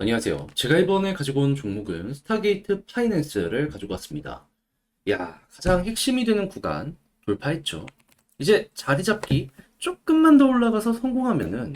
안녕하세요. 제가 이번에 가지고 온 종목은 스타게이트 파이낸스를 가지고 왔습니다. 야, 가장 핵심이 되는 구간 돌파했죠. 이제 자리 잡기 조금만 더 올라가서 성공하면은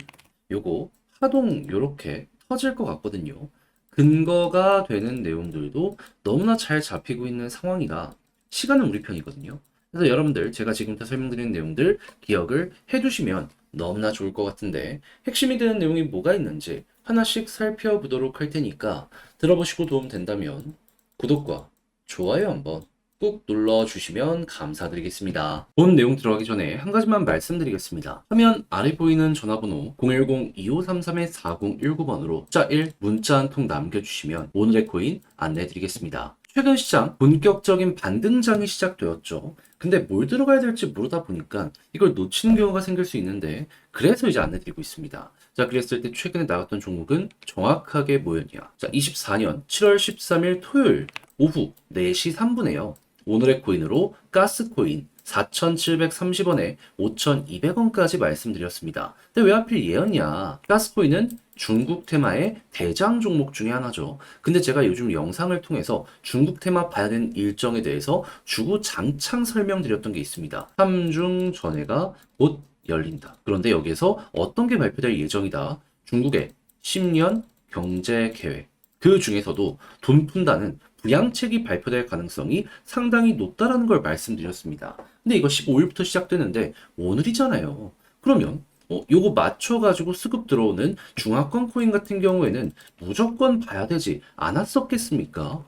요거 하동 요렇게 터질 것 같거든요. 근거가 되는 내용들도 너무나 잘 잡히고 있는 상황이라 시간은 우리 편이거든요. 그래서 여러분들 제가 지금부터 설명드리는 내용들 기억을 해두시면 너무나 좋을 것 같은데 핵심이 되는 내용이 뭐가 있는지 하나씩 살펴보도록 할 테니까 들어보시고 도움 된다면 구독과 좋아요 한번 꾹 눌러주시면 감사드리겠습니다. 본 내용 들어가기 전에 한 가지만 말씀드리겠습니다. 화면 아래 보이는 전화번호 010-2533-4019번으로 숫자 1 문자 한 통 남겨주시면 오늘의 코인 안내해드리겠습니다. 최근 시장 본격적인 반등장이 시작되었죠. 근데 뭘 들어가야 될지 모르다 보니까 이걸 놓치는 경우가 생길 수 있는데 그래서 이제 안내드리고 있습니다. 자, 그랬을 때 최근에 나갔던 종목은 정확하게 뭐였냐? 자, 24년 7월 13일 토요일 오후 4시 3분에요. 오늘의 코인으로 가스코인 4,730원에 5,200원까지 말씀드렸습니다. 근데 왜 하필 얘였냐? 가스코인은 중국 테마의 대장 종목 중에 하나죠. 근데 제가 요즘 영상을 통해서 중국 테마 봐야 되는 일정에 대해서 주구장창 설명드렸던 게 있습니다. 3중 전회가 곧 열린다. 그런데 여기에서 어떤 게 발표될 예정이다. 중국의 10년 경제 계획. 그 중에서도 돈 푼다는 부양책이 발표될 가능성이 상당히 높다라는 걸 말씀드렸습니다. 근데 이거 15일부터 시작되는데 오늘이잖아요. 그러면 요거 맞춰가지고 수급 들어오는 중화권 코인 같은 경우에는 무조건 봐야 되지 않았었겠습니까?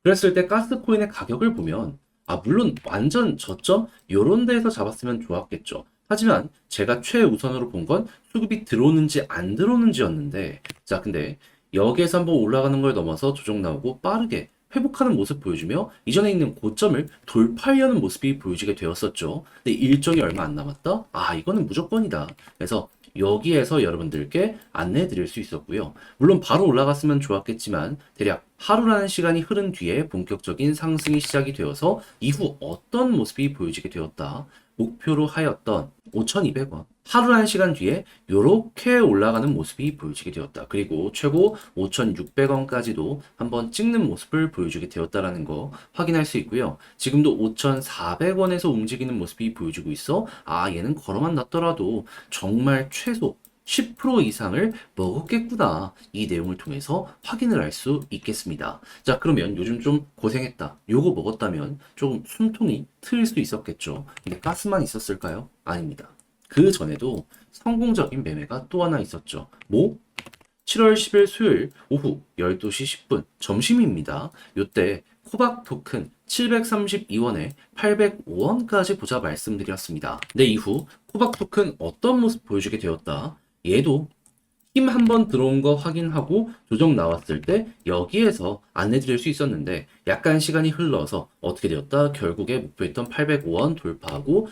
그랬을 때 가스코인의 가격을 보면 물론 완전 저점 요런 데에서 잡았으면 좋았겠죠. 하지만 제가 최우선으로 본 건 수급이 들어오는지 안 들어오는지였는데 자 근데 여기에서 한번 올라가는 걸 넘어서 조정 나오고 빠르게 회복하는 모습 보여주며 이전에 있는 고점을 돌파하려는 모습이 보여지게 되었었죠. 근데 일정이 얼마 안 남았다? 이거는 무조건이다. 그래서 여기에서 여러분들께 안내해 드릴 수 있었고요. 물론 바로 올라갔으면 좋았겠지만 대략 하루라는 시간이 흐른 뒤에 본격적인 상승이 시작이 되어서 이후 어떤 모습이 보여지게 되었다. 목표로 하였던 5,200원. 하루라는 시간 뒤에 이렇게 올라가는 모습이 보여지게 되었다. 그리고 최고 5,600원까지도 한번 찍는 모습을 보여주게 되었다라는 거 확인할 수 있고요. 지금도 5,400원에서 움직이는 모습이 보여지고 있어. 얘는 걸어만 놨더라도 정말 최소 10% 이상을 먹었겠구나. 이 내용을 통해서 확인을 할 수 있겠습니다. 자, 그러면 요즘 좀 고생했다. 요거 먹었다면 조금 숨통이 트일 수 있었겠죠. 근데 가스만 있었을까요? 아닙니다. 그 전에도 성공적인 매매가 또 하나 있었죠. 7월 10일 수요일 오후 12시 10분 점심입니다. 요때 코박 토큰 732원에 805원까지 보자 말씀드렸습니다. 근데 이후 코박 토큰 어떤 모습 보여주게 되었다. 얘도 힘 한번 들어온 거 확인하고 조정 나왔을 때 여기에서 안내 드릴 수 있었는데 약간 시간이 흘러서 어떻게 되었다? 결국에 목표했던 805원 돌파하고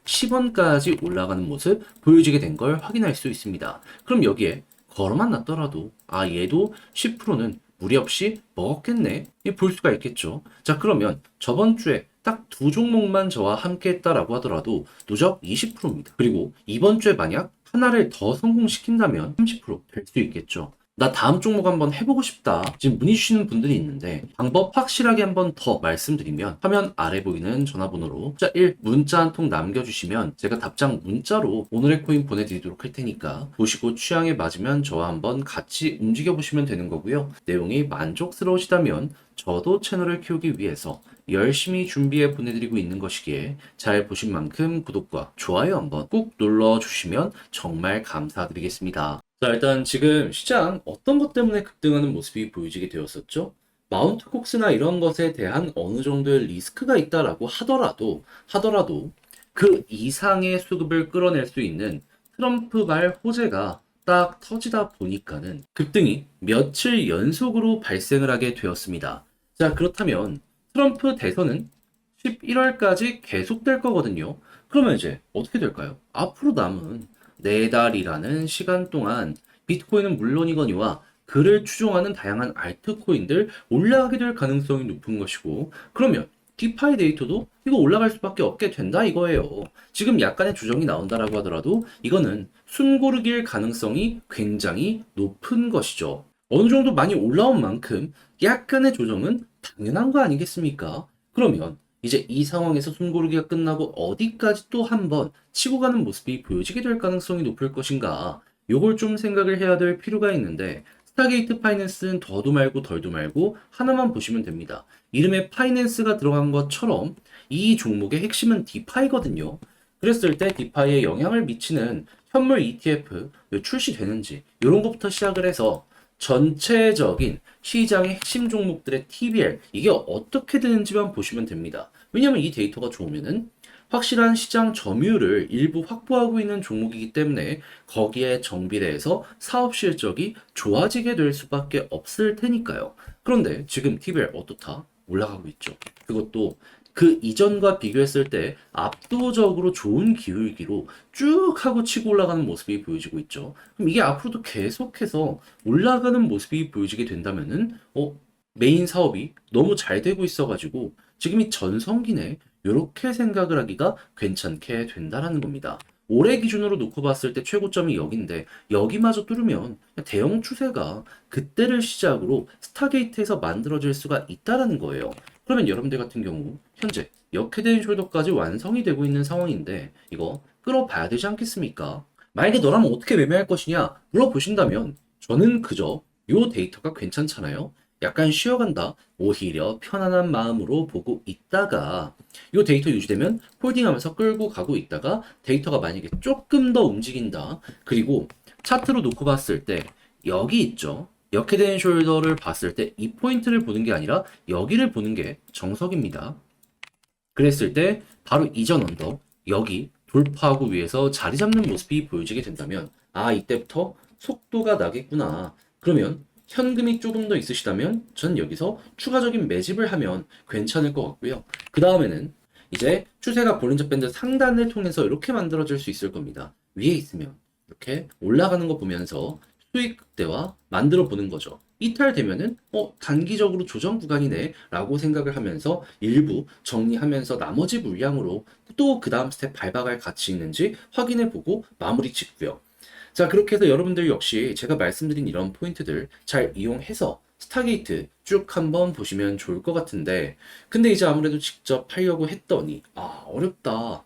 810원까지 올라가는 모습 보여지게 된 걸 확인할 수 있습니다. 그럼 여기에 걸어만 놨더라도 얘도 10%는 무리 없이 먹었겠네 볼 수가 있겠죠. 자, 그러면 저번 주에 딱 두 종목만 저와 함께 했다라고 하더라도 누적 20%입니다. 그리고 이번 주에 만약 하나를 더 성공시킨다면 30%될 수 있겠죠. 나 다음 종목 한번 해보고 싶다. 지금 문의 주시는 분들이 있는데 방법 확실하게 한번 더 말씀드리면 화면 아래 보이는 전화번호로 숫자 1 문자 한 통 남겨주시면 제가 답장 문자로 오늘의 코인 보내드리도록 할 테니까 보시고 취향에 맞으면 저와 한번 같이 움직여 보시면 되는 거고요. 내용이 만족스러우시다면 저도 채널을 키우기 위해서 열심히 준비해 보내드리고 있는 것이기에 잘 보신 만큼 구독과 좋아요 한번 꾹 눌러주시면 정말 감사드리겠습니다. 자, 일단 지금 시장 어떤 것 때문에 급등하는 모습이 보여지게 되었었죠? 마운트 콕스나 이런 것에 대한 어느 정도의 리스크가 있다라고 하더라도 그 이상의 수급을 끌어낼 수 있는 트럼프발 호재가 딱 터지다 보니까는 급등이 며칠 연속으로 발생을 하게 되었습니다. 자, 그렇다면 트럼프 대선은 11월까지 계속될 거거든요. 그러면 이제 어떻게 될까요? 앞으로 남은 4달이라는 시간 동안 비트코인은 물론이거니와 그를 추종하는 다양한 알트코인들 올라가게 될 가능성이 높은 것이고 그러면 디파이 데이터도 이거 올라갈 수밖에 없게 된다 이거예요. 지금 약간의 조정이 나온다라고 하더라도 이거는 숨고르기일 가능성이 굉장히 높은 것이죠. 어느 정도 많이 올라온 만큼 약간의 조정은 당연한 거 아니겠습니까? 그러면 이제 이 상황에서 숨고르기가 끝나고 어디까지 또 한 번 치고 가는 모습이 보여지게 될 가능성이 높을 것인가? 요걸 좀 생각을 해야 될 필요가 있는데 스타게이트 파이낸스는 더도 말고 덜도 말고 하나만 보시면 됩니다. 이름에 파이낸스가 들어간 것처럼 이 종목의 핵심은 디파이거든요. 그랬을 때 디파이에 영향을 미치는 현물 ETF 출시되는지 이런 것부터 시작을 해서 전체적인 시장의 핵심 종목들의 TBL 이게 어떻게 되는지만 보시면 됩니다. 왜냐하면 이 데이터가 좋으면은 확실한 시장 점유율을 일부 확보하고 있는 종목이기 때문에 거기에 정비례해서 사업 실적이 좋아지게 될 수밖에 없을 테니까요. 그런데 지금 TBL 어떻다? 올라가고 있죠. 그것도 그 이전과 비교했을 때 압도적으로 좋은 기울기로 쭉 하고 치고 올라가는 모습이 보여지고 있죠. 그럼 이게 앞으로도 계속해서 올라가는 모습이 보여지게 된다면은 메인 사업이 너무 잘 되고 있어가지고 지금이 전성기네 이렇게 생각을 하기가 괜찮게 된다라는 겁니다. 올해 기준으로 놓고 봤을 때 최고점이 여기인데 여기마저 뚫으면 대형 추세가 그때를 시작으로 스타게이트에서 만들어질 수가 있다라는 거예요. 그러면 여러분들 같은 경우 현재 역헤드앤 숄더까지 완성이 되고 있는 상황인데 이거 끌어봐야 되지 않겠습니까? 만약에 너라면 어떻게 매매할 것이냐 물어보신다면 저는 그저 요 데이터가 괜찮잖아요. 약간 쉬어간다. 오히려 편안한 마음으로 보고 있다가 요 데이터 유지되면 홀딩하면서 끌고 가고 있다가 데이터가 만약에 조금 더 움직인다. 그리고 차트로 놓고 봤을 때 여기 있죠. 역헤드앤숄더를 봤을 때 이 포인트를 보는 게 아니라 여기를 보는 게 정석입니다. 그랬을 때 바로 이전 언덕 여기 돌파하고 위에서 자리 잡는 모습이 보여지게 된다면 이때부터 속도가 나겠구나. 그러면 현금이 조금 더 있으시다면 전 여기서 추가적인 매집을 하면 괜찮을 것 같고요. 그 다음에는 이제 추세가 볼린저 밴드 상단을 통해서 이렇게 만들어질 수 있을 겁니다. 위에 있으면 이렇게 올라가는 거 보면서 수익 극대화 만들어 보는 거죠. 이탈되면은 단기적으로 조정 구간이네 라고 생각을 하면서 일부 정리하면서 나머지 물량으로 또 그 다음 스텝 밟아갈 가치 있는지 확인해 보고 마무리 짓고요. 자, 그렇게 해서 여러분들 역시 제가 말씀드린 이런 포인트들 잘 이용해서 스타게이트 쭉 한번 보시면 좋을 것 같은데 근데 이제 아무래도 직접 하려고 했더니 어렵다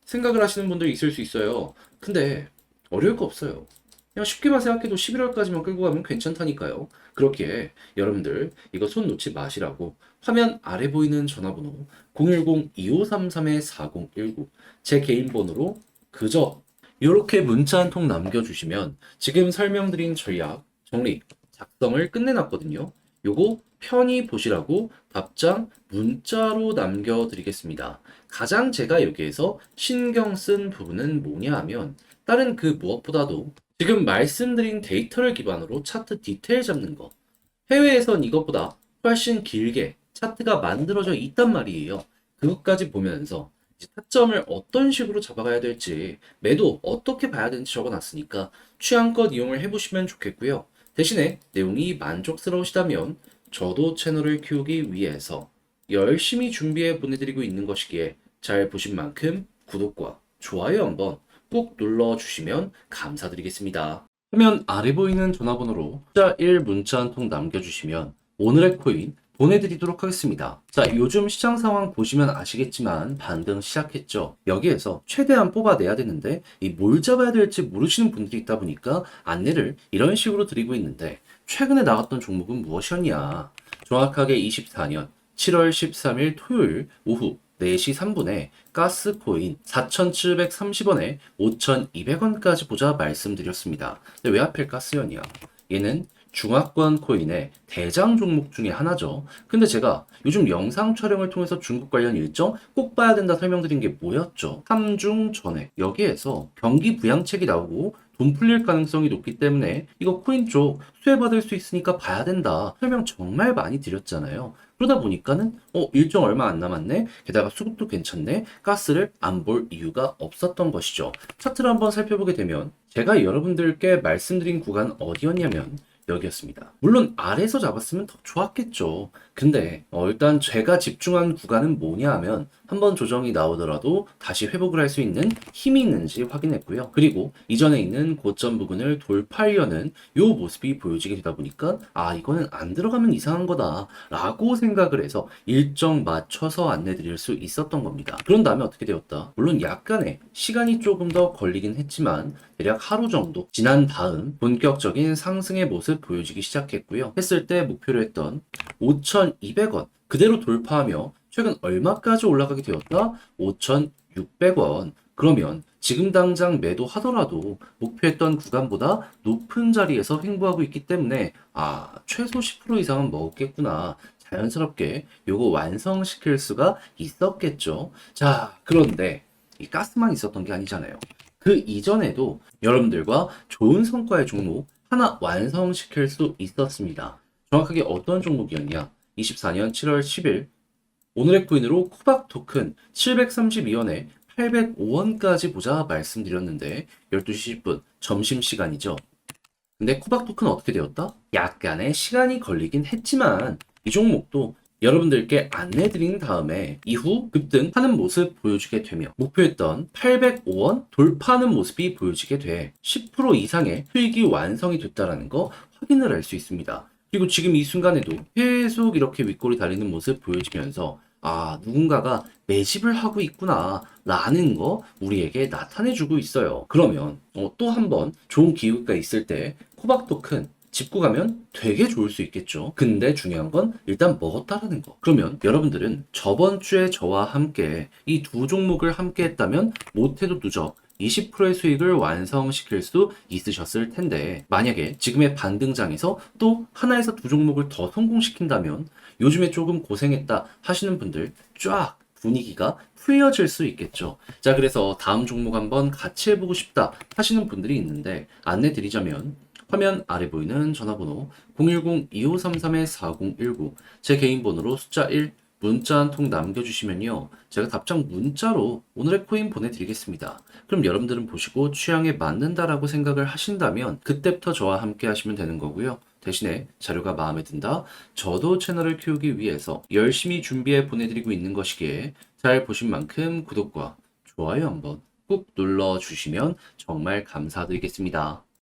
생각을 하시는 분들이 있을 수 있어요. 근데 어려울 거 없어요. 그냥 쉽게만 생각해도 11월까지만 끌고 가면 괜찮다니까요. 그렇기에 여러분들 이거 손 놓지 마시라고 화면 아래 보이는 전화번호 010-2533-4019 제 개인 번호로 그저 이렇게 문자 한 통 남겨주시면 지금 설명드린 전략 정리 작성을 끝내놨거든요. 요거 편히 보시라고 답장 문자로 남겨드리겠습니다. 가장 제가 여기에서 신경 쓴 부분은 뭐냐 하면 다른 그 무엇보다도 지금 말씀드린 데이터를 기반으로 차트 디테일 잡는 거. 해외에선 이것보다 훨씬 길게 차트가 만들어져 있단 말이에요. 그것까지 보면서 이제 타점을 어떤 식으로 잡아가야 될지, 매도 어떻게 봐야 되는지 적어놨으니까 취향껏 이용을 해보시면 좋겠고요. 대신에 내용이 만족스러우시다면 저도 채널을 키우기 위해서 열심히 준비해 보내드리고 있는 것이기에 잘 보신 만큼 구독과 좋아요 한번 꼭 눌러주시면 감사드리겠습니다. 화면 아래 보이는 전화번호로 숫자 1 문자 한 통 남겨주시면 오늘의 코인 보내드리도록 하겠습니다. 자, 요즘 시장 상황 보시면 아시겠지만 반등 시작했죠. 여기에서 최대한 뽑아내야 되는데 이 뭘 잡아야 될지 모르시는 분들이 있다 보니까 안내를 이런 식으로 드리고 있는데 최근에 나갔던 종목은 무엇이었냐? 정확하게 24년 7월 13일 토요일 오후 4시 3분에 가스코인 4,730원에 5,200원까지 보자 말씀드렸습니다. 근데 왜 하필 가스연이야? 얘는 중화권 코인의 대장 종목 중에 하나죠. 근데 제가 요즘 영상 촬영을 통해서 중국 관련 일정 꼭 봐야 된다 설명드린 게 뭐였죠? 3중 전액. 여기에서 경기 부양책이 나오고 돈 풀릴 가능성이 높기 때문에 이거 코인 쪽 수혜받을 수 있으니까 봐야 된다. 설명 정말 많이 드렸잖아요. 그러다 보니까는 일정 얼마 안 남았네. 게다가 수급도 괜찮네. 가스를 안 볼 이유가 없었던 것이죠. 차트를 한번 살펴보게 되면 제가 여러분들께 말씀드린 구간 어디였냐면 여기였습니다. 물론 아래에서 잡았으면 더 좋았겠죠. 근데 일단 제가 집중한 구간은 뭐냐 하면 한번 조정이 나오더라도 다시 회복을 할 수 있는 힘이 있는지 확인했고요. 그리고 이전에 있는 고점 부근을 돌파하려는 요 모습이 보여지게 되다 보니까 이거는 안 들어가면 이상한 거다 라고 생각을 해서 일정 맞춰서 안내 드릴 수 있었던 겁니다. 그런 다음에 어떻게 되었다? 물론 약간의 시간이 조금 더 걸리긴 했지만 대략 하루 정도 지난 다음 본격적인 상승의 모습 보여지기 시작했고요. 했을 때 목표로 했던 5,200원 그대로 돌파하며 최근 얼마까지 올라가게 되었다? 5,600원. 그러면 지금 당장 매도하더라도 목표했던 구간보다 높은 자리에서 횡보하고 있기 때문에 최소 10% 이상은 먹었겠구나. 자연스럽게 요거 완성시킬 수가 있었겠죠. 자, 그런데 이 가스만 있었던 게 아니잖아요. 그 이전에도 여러분들과 좋은 성과의 종목 하나 완성시킬 수 있었습니다. 정확하게 어떤 종목이었냐? 24년 7월 10일 오늘의 코인으로 코박 토큰 732원에 805원까지 보자 말씀드렸는데 12시 10분 점심시간이죠. 근데 코박 토큰 어떻게 되었다? 약간의 시간이 걸리긴 했지만 이 종목도 여러분들께 안내드린 다음에 이후 급등하는 모습 보여주게 되며 목표했던 805원 돌파하는 모습이 보여지게 돼 10% 이상의 수익이 완성이 됐다는 거 확인을 할 수 있습니다. 그리고 지금 이 순간에도 계속 이렇게 윗골이 달리는 모습 보여지면서 누군가가 매집을 하고 있구나 라는 거 우리에게 나타내주고 있어요. 그러면 또 한 번 좋은 기회가 있을 때 코박 토큰 짚고 가면 되게 좋을 수 있겠죠. 근데 중요한 건 일단 먹었다라는 거. 그러면 여러분들은 저번 주에 저와 함께 이 두 종목을 함께 했다면 못해도 누적 20%의 수익을 완성시킬 수 있으셨을 텐데 만약에 지금의 반등장에서 또 하나에서 두 종목을 더 성공시킨다면 요즘에 조금 고생했다 하시는 분들 쫙 분위기가 풀려질 수 있겠죠. 자, 그래서 다음 종목 한번 같이 해보고 싶다 하시는 분들이 있는데 안내 드리자면 화면 아래 보이는 전화번호 010-2533-4019 제 개인 번호로 숫자 1 문자 한 통 남겨주시면요. 제가 답장 문자로 오늘의 코인 보내드리겠습니다. 그럼 여러분들은 보시고 취향에 맞는다라고 생각을 하신다면 그때부터 저와 함께 하시면 되는 거고요. 대신에 자료가 마음에 든다. 저도 채널을 키우기 위해서 열심히 준비해 보내드리고 있는 것이기에 잘 보신 만큼 구독과 좋아요 한번 꾹 눌러주시면 정말 감사드리겠습니다.